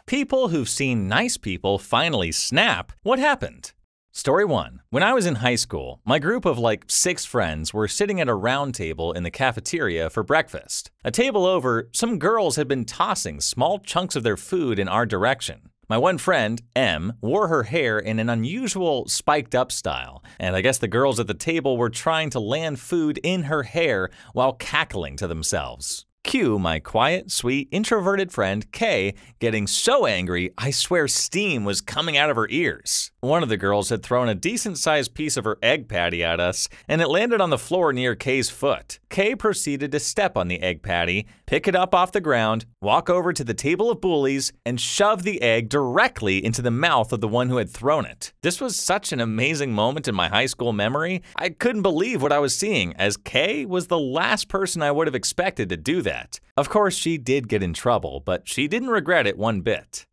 People who've seen nice people finally snap. What happened? Story 1. When I was in high school, my group of like 6 friends were sitting at a round table in the cafeteria for breakfast. A table over, some girls had been tossing small chunks of their food in our direction. My one friend, M, wore her hair in an unusual spiked up style, and I guess the girls at the table were trying to land food in her hair while cackling to themselves. Cue my quiet, sweet, introverted friend, K, getting so angry I swear steam was coming out of her ears. One of the girls had thrown a decent-sized piece of her egg patty at us, and it landed on the floor near K's foot. K proceeded to step on the egg patty, pick it up off the ground, walk over to the table of bullies, and shove the egg directly into the mouth of the one who had thrown it. This was such an amazing moment in my high school memory. I couldn't believe what I was seeing, as K was the last person I would have expected to do that. Of course, she did get in trouble, but she didn't regret it one bit.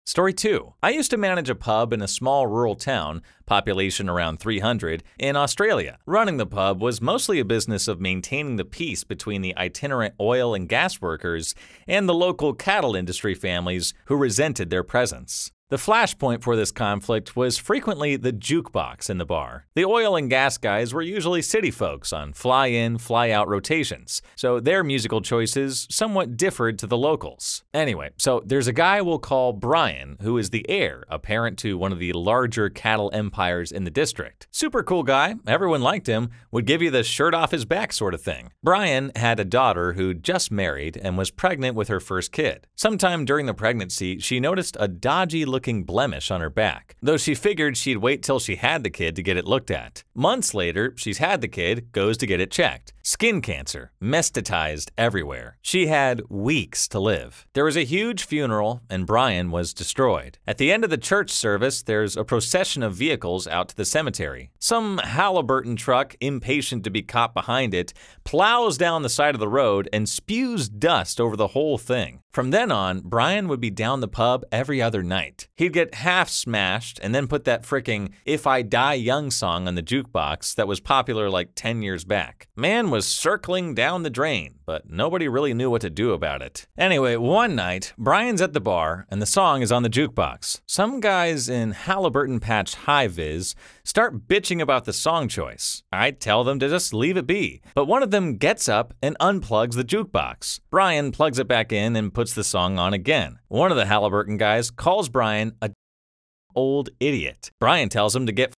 Story 2. I used to manage a pub in a small rural town, population around 300, in Australia. Running the pub was mostly a business of maintaining the peace between the itinerant oil and gas workers and the local cattle industry families who resented their presence. The flashpoint for this conflict was frequently the jukebox in the bar. The oil and gas guys were usually city folks on fly-in, fly-out rotations, so their musical choices somewhat differed to the locals. Anyway, so there's a guy we'll call Brian, who is the heir apparent to one of the larger cattle empires in the district. Super cool guy, everyone liked him, would give you the shirt off his back sort of thing. Brian had a daughter who'd just married and was pregnant with her first kid. Sometime during the pregnancy, she noticed a dodgy-looking blemish on her back, though she figured she'd wait till she had the kid to get it looked at. Months later, she's had the kid, goes to get it checked. Skin cancer, mestatized everywhere. She had weeks to live. There was a huge funeral, and Brian was destroyed. At the end of the church service, there's a procession of vehicles out to the cemetery. Some Halliburton truck, impatient to be caught behind it, plows down the side of the road and spews dust over the whole thing. From then on, Brian would be down the pub every other night. He'd get half smashed and then put that fricking If I Die Young song on the jukebox that was popular like 10 years back. Man was circling down the drain, but nobody really knew what to do about it. Anyway, one night, Brian's at the bar and the song is on the jukebox. Some guys in Halliburton patch high-vis start bitching about the song choice. I tell them to just leave it be, but one of them gets up and unplugs the jukebox. Brian plugs it back in and puts the song on again. One of the Halliburton guys calls Brian a old idiot. Brian tells him to get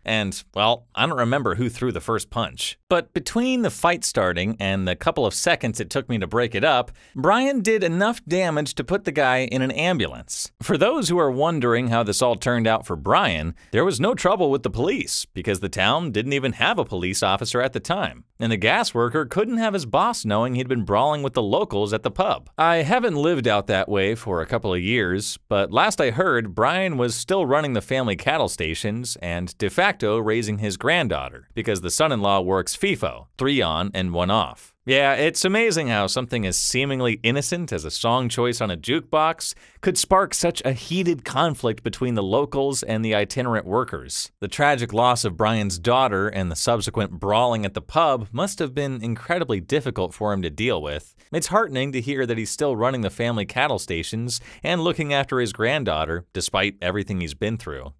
and, well, I don't remember who threw the first punch. But between the fight starting and the couple of seconds it took me to break it up, Brian did enough damage to put the guy in an ambulance. For those who are wondering how this all turned out for Brian, there was no trouble with the police, because the town didn't even have a police officer at the time. And the gas worker couldn't have his boss knowing he'd been brawling with the locals at the pub. I haven't lived out that way for a couple of years, but last I heard, Brian was still running the family cattle stations and de facto raising his granddaughter, because the son-in-law works FIFO, 3 on and 1 off. Yeah, it's amazing how something as seemingly innocent as a song choice on a jukebox could spark such a heated conflict between the locals and the itinerant workers. The tragic loss of Brian's daughter and the subsequent brawling at the pub must have been incredibly difficult for him to deal with. It's heartening to hear that he's still running the family cattle stations and looking after his granddaughter, despite everything he's been through.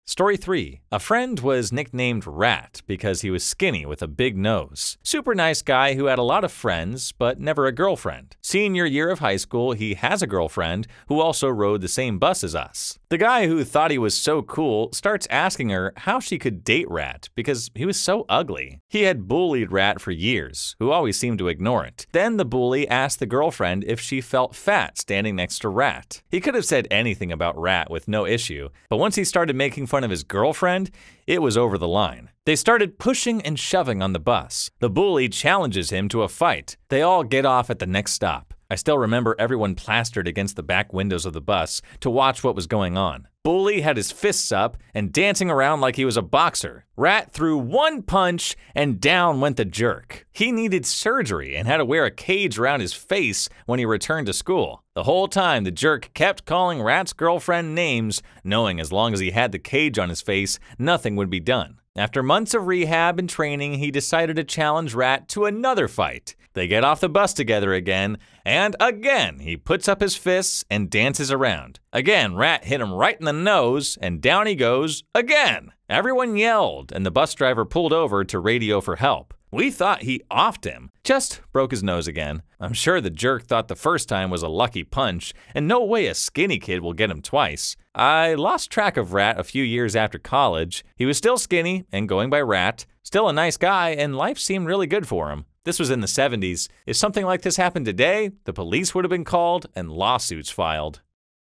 Story 3. A friend was nicknamed Rat because he was skinny with a big nose. Super nice guy who had a lot of friends, but never a girlfriend. Senior year of high school, he has a girlfriend who also rode the same bus as us. The guy who thought he was so cool starts asking her how she could date Rat because he was so ugly. He had bullied Rat for years, who always seemed to ignore it. Then the bully asked the girlfriend if she felt fat standing next to Rat. He could have said anything about Rat with no issue, but once he started making fun of his girlfriend, it was over the line. They started pushing and shoving on the bus. The bully challenges him to a fight. They all get off at the next stop. I still remember everyone plastered against the back windows of the bus to watch what was going on. Bully had his fists up and dancing around like he was a boxer. Rat threw one punch and down went the jerk. He needed surgery and had to wear a cage around his face when he returned to school. The whole time the jerk kept calling Rat's girlfriend names, knowing as long as he had the cage on his face, nothing would be done. After months of rehab and training, he decided to challenge Rat to another fight. They get off the bus together again, and again he puts up his fists and dances around. Again, Rat hit him right in the nose, and down he goes again. Everyone yelled, and the bus driver pulled over to radio for help. We thought he offed him, just broke his nose again. I'm sure the jerk thought the first time was a lucky punch, and no way a skinny kid will get him twice. I lost track of Rat a few years after college. He was still skinny and going by Rat, still a nice guy, and life seemed really good for him. This was in the 70s. If something like this happened today, the police would have been called and lawsuits filed.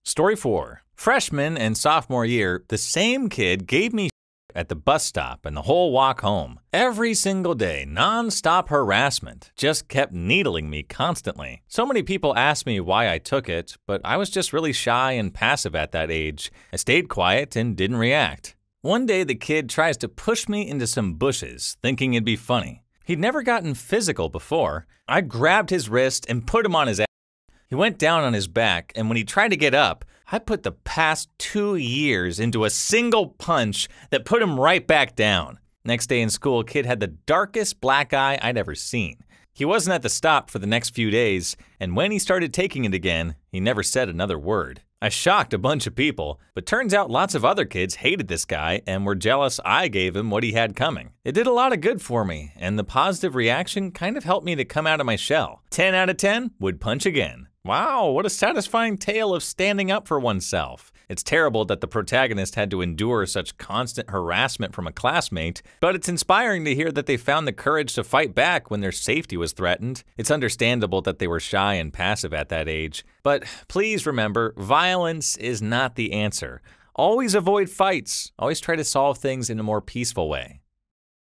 Story 4. Freshman and sophomore year, the same kid gave me at the bus stop and the whole walk home. Every single day, non-stop harassment. Just kept needling me constantly. So many people asked me why I took it, but I was just really shy and passive at that age. I stayed quiet and didn't react. One day the kid tries to push me into some bushes, thinking it'd be funny. He'd never gotten physical before. I grabbed his wrist and put him on his ass. He went down on his back, and when he tried to get up, I put the past 2 years into a single punch that put him right back down. Next day in school, kid had the darkest black eye I'd ever seen. He wasn't at the stop for the next few days, and when he started taking it again, he never said another word. I shocked a bunch of people, but turns out lots of other kids hated this guy and were jealous I gave him what he had coming. It did a lot of good for me, and the positive reaction kind of helped me to come out of my shell. 10 out of 10 would punch again. Wow, what a satisfying tale of standing up for oneself. It's terrible that the protagonist had to endure such constant harassment from a classmate, but it's inspiring to hear that they found the courage to fight back when their safety was threatened. It's understandable that they were shy and passive at that age, but please remember, violence is not the answer. Always avoid fights. Always try to solve things in a more peaceful way.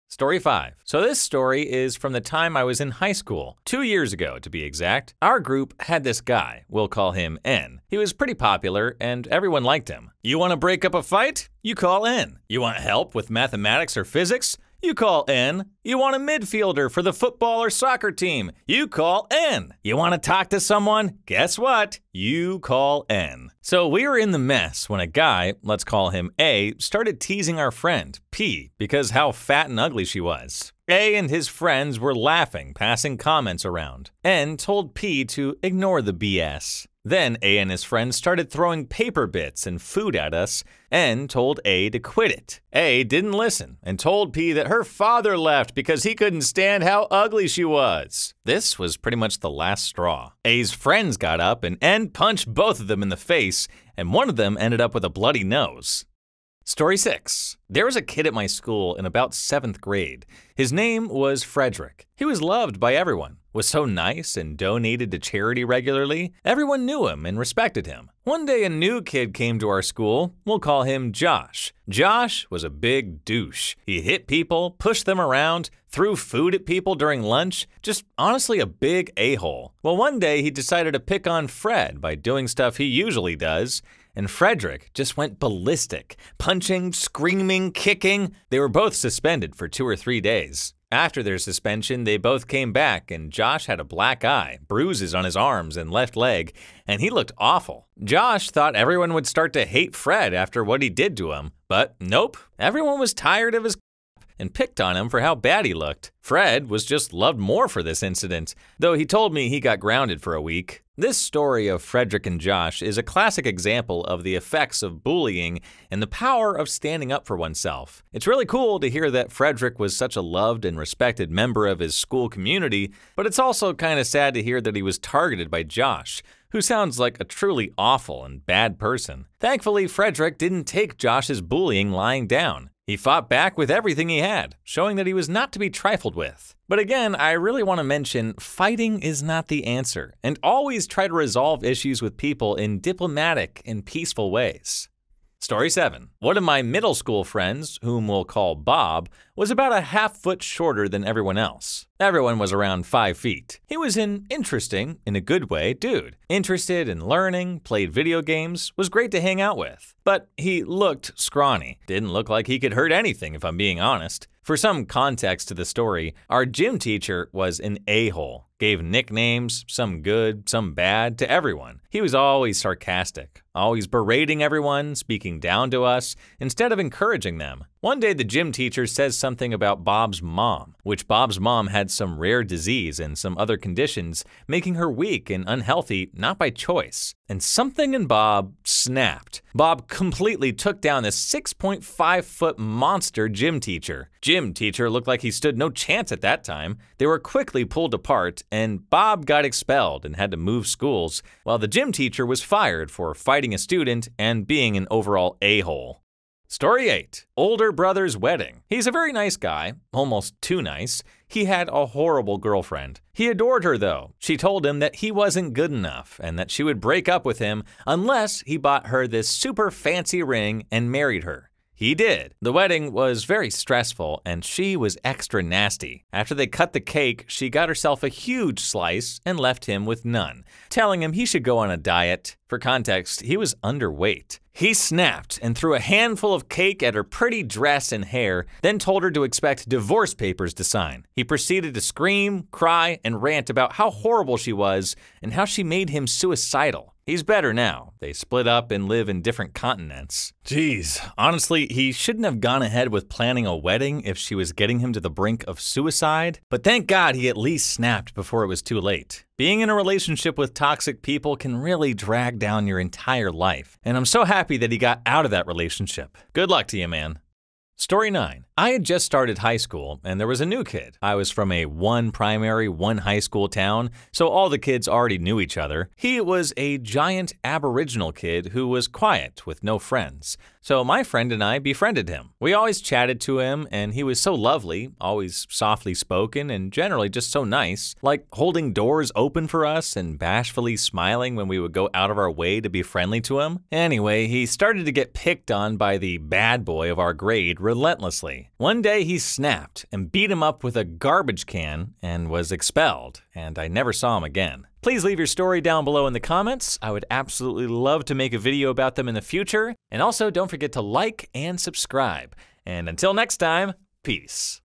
Story 5. So this story is from the time I was in high school, 2 years ago to be exact. Our group had this guy, we'll call him N. He was pretty popular and everyone liked him. You want to break up a fight? You call N. You want help with mathematics or physics? You call N. You want a midfielder for the football or soccer team? You call N. You want to talk to someone? Guess what? You call N. So we were in the mess when a guy, let's call him A, started teasing our friend, P, because how fat and ugly she was. A and his friends were laughing, passing comments around. N told P to ignore the BS. Then A and his friends started throwing paper bits and food at us. N told A to quit it. A didn't listen and told P that her father left because he couldn't stand how ugly she was. This was pretty much the last straw. A's friends got up and N punched both of them in the face, and one of them ended up with a bloody nose. Story 6. There was a kid at my school in about 7th grade. His name was Frederick. He was loved by everyone, was so nice and donated to charity regularly. Everyone knew him and respected him. One day a new kid came to our school. We'll call him Josh. Josh was a big douche. He hit people, pushed them around, threw food at people during lunch, just honestly a big a-hole. Well, one day he decided to pick on Fred by doing stuff he usually does. And Frederick just went ballistic, punching, screaming, kicking. They were both suspended for 2 or 3 days. After their suspension, they both came back, and Josh had a black eye, bruises on his arms and left leg, and he looked awful. Josh thought everyone would start to hate Fred after what he did to him, but nope, everyone was tired of his and picked on him for how bad he looked. Fred was just loved more for this incident, though he told me he got grounded for a week. This story of Frederick and Josh is a classic example of the effects of bullying and the power of standing up for oneself. It's really cool to hear that Frederick was such a loved and respected member of his school community, but it's also kind of sad to hear that he was targeted by Josh, who sounds like a truly awful and bad person. Thankfully, Frederick didn't take Josh's bullying lying down. He fought back with everything he had, showing that he was not to be trifled with. But again, I really want to mention fighting is not the answer, and always try to resolve issues with people in diplomatic and peaceful ways. Story 7. One of my middle school friends, whom we'll call Bob, was about a half foot shorter than everyone else. Everyone was around 5 feet. He was an interesting, in a good way, dude. Interested in learning, played video games, was great to hang out with. But he looked scrawny. Didn't look like he could hurt anything, if I'm being honest. For some context to the story, our gym teacher was an a-hole. Gave nicknames, some good, some bad, to everyone. He was always sarcastic, always berating everyone, speaking down to us, instead of encouraging them. One day the gym teacher says something about Bob's mom, which Bob's mom had some rare disease and some other conditions, making her weak and unhealthy not by choice. And something in Bob snapped. Bob completely took down this 6.5-foot monster gym teacher. Gym teacher looked like he stood no chance at that time. They were quickly pulled apart, and Bob got expelled and had to move schools, while the gym teacher was fired for fighting a student and being an overall a-hole. Story 8. Older brother's wedding. He's a very nice guy, almost too nice. He had a horrible girlfriend. He adored her though. She told him that he wasn't good enough and that she would break up with him unless he bought her this super fancy ring and married her. He did. The wedding was very stressful and she was extra nasty. After they cut the cake, she got herself a huge slice and left him with none, telling him he should go on a diet. For context, he was underweight. He snapped and threw a handful of cake at her pretty dress and hair, then told her to expect divorce papers to sign. He proceeded to scream, cry, and rant about how horrible she was and how she made him suicidal. He's better now. They split up and live in different continents. Jeez, honestly, he shouldn't have gone ahead with planning a wedding if she was getting him to the brink of suicide. But thank God he at least snapped before it was too late. Being in a relationship with toxic people can really drag down your entire life. And I'm so happy that he got out of that relationship. Good luck to you, man. Story 9. I had just started high school and there was a new kid. I was from a one primary, one high school town, so all the kids already knew each other. He was a giant Aboriginal kid who was quiet with no friends. So my friend and I befriended him. We always chatted to him and he was so lovely, always softly spoken and generally just so nice, like holding doors open for us and bashfully smiling when we would go out of our way to be friendly to him. Anyway, he started to get picked on by the bad boy of our grade relentlessly. One day he snapped and beat him up with a garbage can and was expelled, and I never saw him again. Please leave your story down below in the comments. I would absolutely love to make a video about them in the future. And also don't forget to like and subscribe. And until next time, peace.